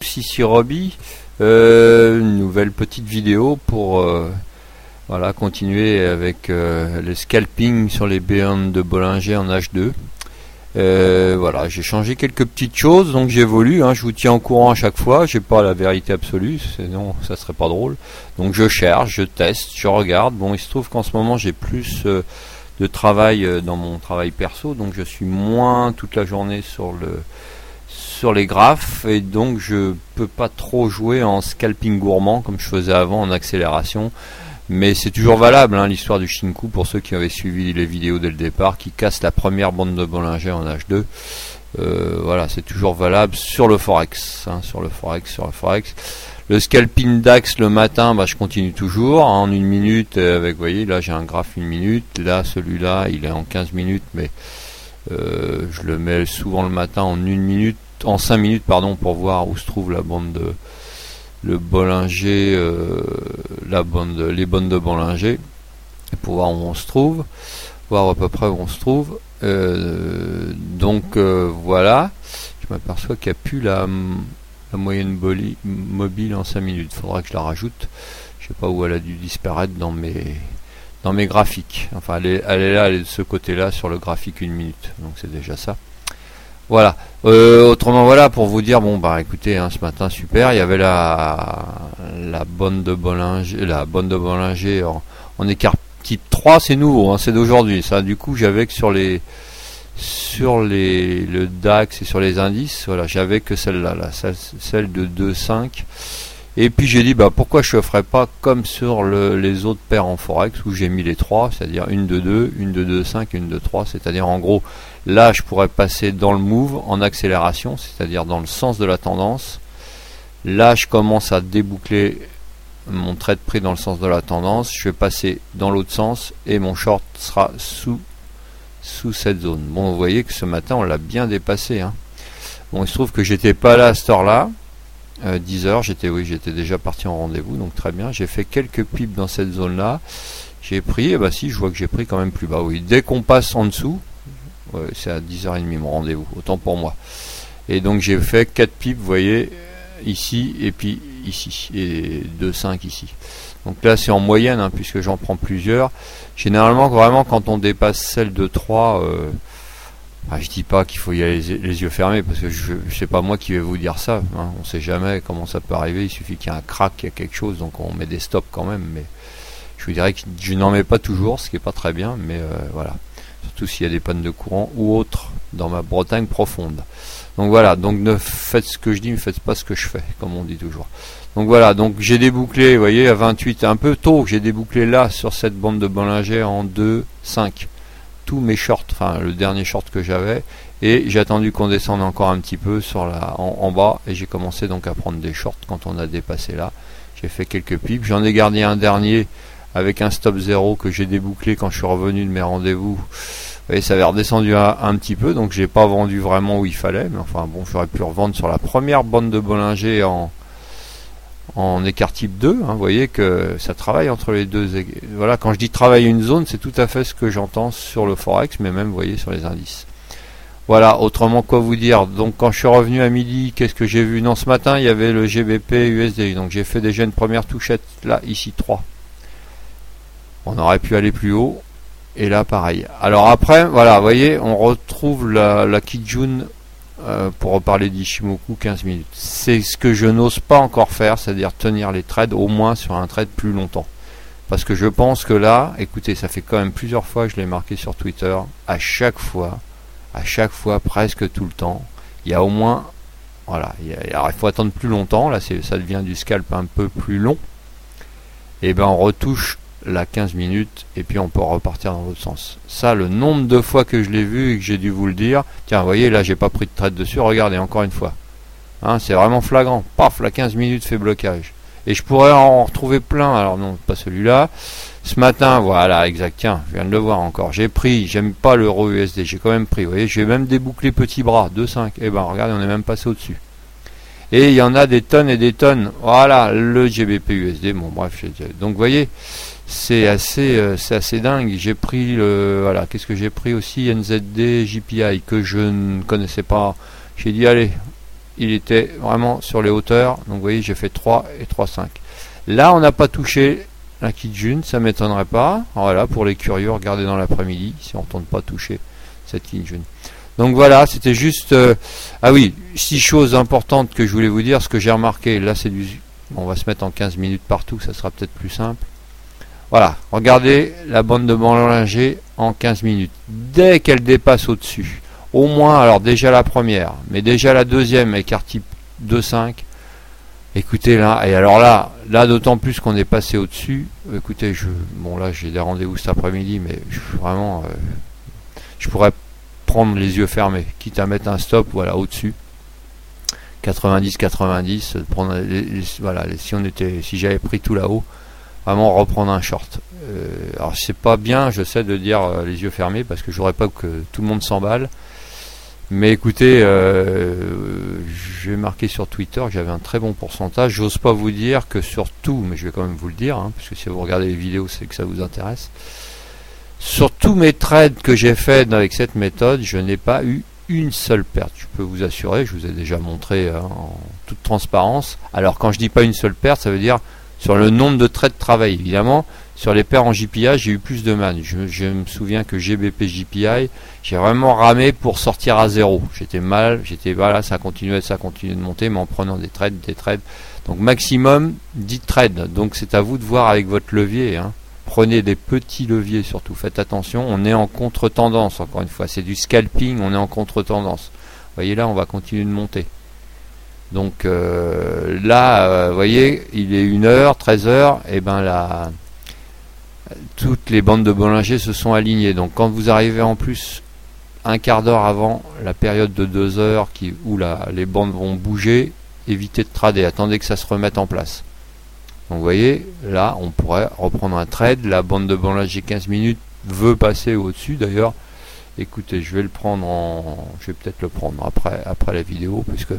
Linux, ici Roby. Une nouvelle petite vidéo pour voilà, continuer avec le scalping sur les B1 de Bollinger en H2. Voilà, j'ai changé quelques petites choses, donc j'évolue, hein, je vous tiens au courant à chaque fois, j'ai pas la vérité absolue, sinon ça serait pas drôle. Donc je cherche, je teste, je regarde. Bon, il se trouve qu'en ce moment j'ai plus de travail dans mon travail perso, donc je suis moins toute la journée sur les graphes, et donc je peux pas trop jouer en scalping gourmand comme je faisais avant en accélération. Mais c'est toujours valable, hein, l'histoire du Shinku, pour ceux qui avaient suivi les vidéos dès le départ, qui casse la première bande de Bollinger en H2. Voilà, c'est toujours valable sur le Forex, hein, sur le Forex. Le scalping DAX le matin, je continue toujours en 1 minute. Avec, vous voyez, là j'ai un graphe 1 minute. Là, celui-là, il est en 15 minutes, mais je le mets souvent le matin en 1 minute, en 5 minutes, pardon, pour voir où se trouve la bande de le Bollinger, les bandes de Bollinger, pour voir où on se trouve, voir à peu près où on se trouve. Donc voilà, je m'aperçois qu'il n'y a plus la moyenne mobile en 5 minutes. Il faudra que je la rajoute. Je sais pas où elle a dû disparaître dans mes graphiques. Enfin, elle est là, elle est de ce côté-là sur le graphique 1 minute. Donc c'est déjà ça. Voilà. Autrement, voilà, pour vous dire, bon écoutez, hein, ce matin super, il y avait la bande de Bollinger, en écart type 3, c'est nouveau, hein, c'est d'aujourd'hui. Ça, du coup, j'avais que sur le DAX et sur les indices, voilà, j'avais que celle-là, celle de 2,5. Et puis j'ai dit, pourquoi je ne ferais pas comme sur les autres paires en Forex, où j'ai mis les 3, c'est-à-dire une de 2, une de 2,5 et une de 3, c'est-à-dire en gros, là je pourrais passer dans le move en accélération, c'est-à-dire dans le sens de la tendance. Là je commence à déboucler mon trade pris dans le sens de la tendance, je vais passer dans l'autre sens et mon short sera sous cette zone. Bon, vous voyez que ce matin on l'a bien dépassé, hein. Bon, il se trouve que j'étais pas là à cette heure-là. 10h, j'étais déjà parti en rendez-vous, donc très bien. J'ai fait quelques pipes dans cette zone-là. J'ai pris, si, je vois que j'ai pris quand même plus bas. Oui, dès qu'on passe en dessous, c'est à 10h30 mon rendez-vous, autant pour moi. Et donc j'ai fait 4 pipes, vous voyez, ici et puis ici, et 2,5 ici. Donc là c'est en moyenne, hein, puisque j'en prends plusieurs. Généralement, vraiment, quand on dépasse celle de 3, je dis pas qu'il faut y aller les yeux fermés, parce que je sais pas moi qui vais vous dire ça, hein. On sait jamais comment ça peut arriver, il suffit qu'il y ait un crack, qu'il y a quelque chose, donc on met des stops quand même, mais je vous dirais que je n'en mets pas toujours, ce qui est pas très bien, mais voilà, surtout s'il y a des pannes de courant ou autres dans ma Bretagne profonde. Donc voilà, donc ne faites ce que je dis, ne faites pas ce que je fais, comme on dit toujours. Donc voilà, donc j'ai débouclé, vous voyez, à 28, un peu tôt, j'ai débouclé là sur cette bande de Bollinger en 2,5. Tous mes shorts, enfin le dernier short que j'avais, et j'ai attendu qu'on descende encore un petit peu sur en bas, et j'ai commencé donc à prendre des shorts quand on a dépassé là. J'ai fait quelques pipes, j'en ai gardé un dernier avec un stop 0 que j'ai débouclé quand je suis revenu de mes rendez-vous. Vous voyez, ça avait redescendu un petit peu, donc j'ai pas vendu vraiment où il fallait, mais enfin bon, j'aurais pu revendre sur la première bande de Bollinger en écart type 2, hein, vous voyez que ça travaille entre les deux. Voilà, quand je dis travailler une zone, c'est tout à fait ce que j'entends sur le Forex, mais même, vous voyez, sur les indices. Voilà, autrement, quoi vous dire. Donc, quand je suis revenu à midi, qu'est-ce que j'ai vu? Non, ce matin, il y avait le GBP USD. Donc, j'ai fait déjà une première touchette, là, ici, 3. On aurait pu aller plus haut. Et là, pareil. Alors après, voilà, vous voyez, on retrouve la Kijun, pour reparler d'Ishimoku, 15 minutes. C'est ce que je n'ose pas encore faire, c'est-à-dire tenir les trades au moins sur un trade plus longtemps. Parce que je pense que là, écoutez, ça fait quand même plusieurs fois que je l'ai marqué sur Twitter, à chaque fois, presque tout le temps, il y a au moins, voilà, alors il faut attendre plus longtemps, là ça devient du scalp un peu plus long, et ben on retouche la 15 minutes et puis on peut repartir dans l'autre sens. Ça, le nombre de fois que je l'ai vu et que j'ai dû vous le dire, tiens, vous voyez, là j'ai pas pris de trade dessus, regardez encore une fois, hein, c'est vraiment flagrant, paf, la 15 minutes fait blocage, et je pourrais en retrouver plein. Alors non, pas celui-là, ce matin, voilà, exact, tiens, je viens de le voir encore, j'ai pris, j'aime pas l'euro USD, j'ai quand même pris, vous voyez, j'ai même débouclé petit bras, 2,5, et ben regardez, on est même passé au-dessus. Et il y en a des tonnes et des tonnes. Voilà, le GBP USD, bon bref, donc vous voyez, c'est assez dingue. J'ai pris voilà, qu'est-ce que j'ai pris aussi, NZD, JPI, que je ne connaissais pas. J'ai dit allez, il était vraiment sur les hauteurs. Donc vous voyez, j'ai fait 3 et 3, 5. Là, on n'a pas touché la Kijun, ça m'étonnerait pas. Voilà, pour les curieux, regardez dans l'après-midi si on ne retourne pas toucher cette Kijun. Donc voilà, c'était juste... ah oui, 6 choses importantes que je voulais vous dire. Ce que j'ai remarqué, là c'est du... On va se mettre en 15 minutes partout, ça sera peut-être plus simple. Voilà, regardez la bande de Bollinger en 15 minutes. Dès qu'elle dépasse au-dessus, au moins, alors déjà la première, mais déjà la deuxième, écart type 2-5, écoutez là, et alors là d'autant plus qu'on est passé au-dessus, écoutez, bon là j'ai des rendez-vous cet après-midi, mais vraiment, je pourrais prendre les yeux fermés, quitte à mettre un stop, voilà, au-dessus. 90-90, prendre voilà, si j'avais pris tout là-haut, vraiment reprendre un short. Alors c'est pas bien, je sais, de dire les yeux fermés, parce que je voudrais pas que tout le monde s'emballe. Mais écoutez, j'ai marqué sur Twitter que j'avais un très bon pourcentage. J'ose pas vous dire que sur tout, mais je vais quand même vous le dire, hein, parce que si vous regardez les vidéos, c'est que ça vous intéresse. Sur tous mes trades que j'ai fait avec cette méthode, je n'ai pas eu une seule perte. Je peux vous assurer, je vous ai déjà montré en toute transparence. Alors quand je dis pas une seule perte, ça veut dire sur le nombre de trades travaillés. Évidemment, sur les paires en JPI, j'ai eu plus de manne. Je me souviens que GBP JPI, j'ai vraiment ramé pour sortir à zéro. J'étais mal, voilà, ça continuait de monter, mais en prenant des trades. Donc maximum 10 trades. Donc c'est à vous de voir avec votre levier, hein. Prenez des petits leviers surtout, faites attention, on est en contre-tendance, encore une fois, c'est du scalping, on est en contre-tendance. Vous voyez là, on va continuer de monter. Donc là, vous voyez, il est 1h, 13h, et ben là, toutes les bandes de Bollinger se sont alignées. Donc quand vous arrivez en plus un quart d'heure avant la période de 2 heures où les bandes vont bouger, évitez de trader, attendez que ça se remette en place. Donc vous voyez, là on pourrait reprendre un trade, la bande de Bollinger 15 minutes veut passer au-dessus. D'ailleurs, écoutez, je vais peut-être le prendre après la vidéo, puisque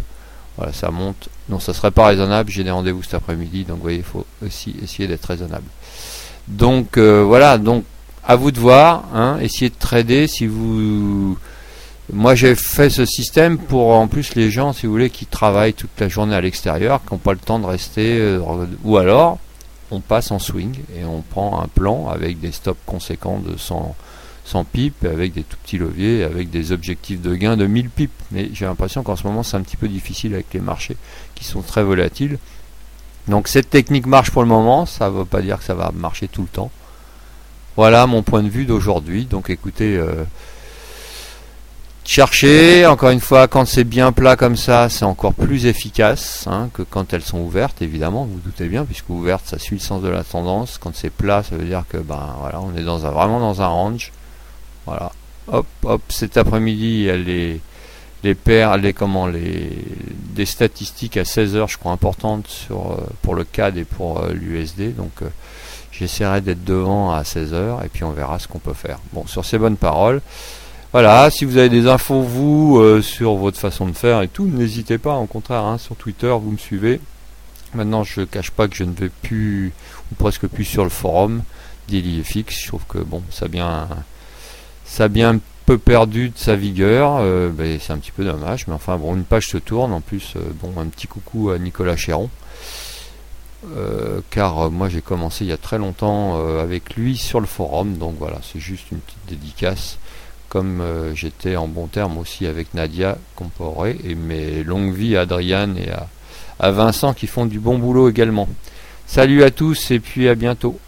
voilà, ça monte. Non, ça serait pas raisonnable, j'ai des rendez-vous cet après-midi, donc vous voyez, il faut aussi essayer d'être raisonnable. Donc voilà, donc à vous de voir, hein, essayez de trader. Moi j'ai fait ce système pour en plus les gens, si vous voulez, qui travaillent toute la journée à l'extérieur, qui n'ont pas le temps de rester, ou alors on passe en swing et on prend un plan avec des stops conséquents de 100 pips, avec des tout petits leviers, avec des objectifs de gain de 1000 pips. Mais j'ai l'impression qu'en ce moment c'est un petit peu difficile avec les marchés qui sont très volatiles. Donc cette technique marche pour le moment, ça ne veut pas dire que ça va marcher tout le temps. Voilà mon point de vue d'aujourd'hui. Donc écoutez, cherchez, encore une fois, quand c'est bien plat comme ça, c'est encore plus efficace, hein, que quand elles sont ouvertes, évidemment, vous vous doutez bien, puisque ouverte, ça suit le sens de la tendance. Quand c'est plat, ça veut dire que voilà, on est vraiment dans un range. Voilà. Hop, cet après-midi, les paires, des statistiques à 16h, je crois, importantes pour le CAD et pour l'USD. Donc j'essaierai d'être devant à 16h et puis on verra ce qu'on peut faire. Bon, sur ces bonnes paroles, voilà, si vous avez des infos, vous, sur votre façon de faire et tout, n'hésitez pas, au contraire, hein, sur Twitter, vous me suivez. Maintenant, je ne cache pas que je ne vais plus, ou presque plus sur le forum DailyFX. Je trouve que, bon, ça a bien un peu perdu de sa vigueur, c'est un petit peu dommage, mais enfin, bon, une page se tourne, en plus, un petit coucou à Nicolas Chéron, car moi, j'ai commencé il y a très longtemps avec lui sur le forum, donc voilà, c'est juste une petite dédicace. Comme j'étais en bon terme aussi avec Nadia Comporé, et mes longues vies à Adriane et à Vincent qui font du bon boulot également. Salut à tous et puis à bientôt.